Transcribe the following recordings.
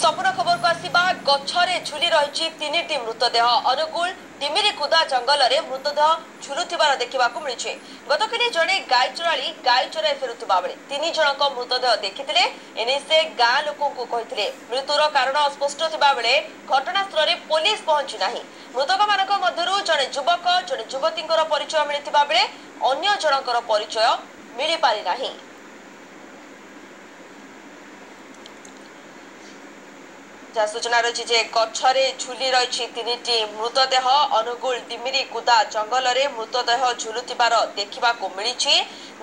संपूर्ण खबर को आसिबा गछरे झुली रही तीन मृतदेह अनुगुल डिमिरी कुदा जंगल में मृतदेह झुलुथिबार देखा मिली। गतकाली जड़े गाय चोराली गाय चोराई फेरुवा बेले तीन जनक मृतदेह देखिते एने से गाँ लोक कहते मृत्युर कारण अस्पष्ट थिबा बेले घटनास्थल में पुलिस पहुंची नहीं। मृतक मानक मध्यरु जड़े युवक जड़े युवती परिचय मिलता बेले अन्य जनकर परिचय मिल पारि नहीं। सूचना रही गछरे झुली रही तीन मृतदेह अनुगुल डिमिरी कुदा जंगल में मृतदेह झुलुथिबार देखा मिली।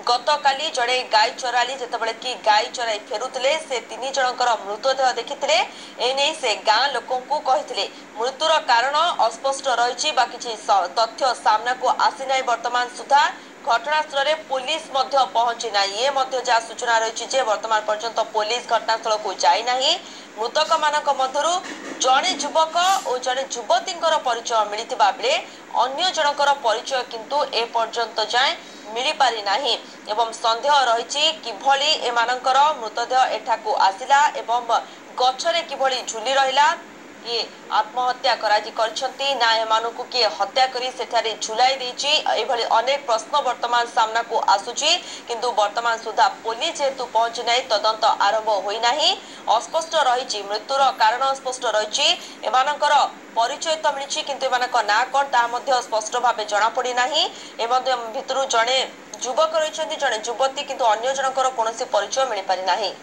गतकाली जड़े गाय चोराली जितेबाला कि गाय चोराई फेरुले से तीन जनकर मृतदेह देखिते एने से गाँ लोक कहते मृत्युर कारण अस्पष्ट रही किसी तथ्य सामना को आसी ना। वर्तमान सुधा घटनास्थल में पुलिस पहुंची ना। ये जहाँ सूचना रही वर्तमान पर्यंत पुलिस घटनास्थल को जाई नहीं। मृतक मानक मध्यरु जड़े युवक और जड़े युवती परिचय मिलता बेले अन्य जनकर परिचय किंतु ए पर्यंत जाए मिल पारि नहीं। एवं संदेह रही किभली एमानकर मृतदेह एठाकू आसिला एवं गछरे किभली झुली रहिला। ये आत्महत्या करछंती ना एमानकु किए हत्या करी सेठारे झुलाई देछि। एभली अनेक प्रश्न वर्तमान सामना को आसुची किंतु वर्तमान सुधा पुलिस जेतु पहुंची नहीं तदंत आरंभ होई नहीं। अस्पष्ट रही मृत्युर कारण अस्पष्ट रही एमानकर परिचय तो मिली किंतु एमानक ना कौन ता स्पष्ट भाव जना पड़ी नहीं। भितर जड़े युवक रही जड़े युवती किंतु अन्य जनकर कौन परिचय मिल पारि नहीं।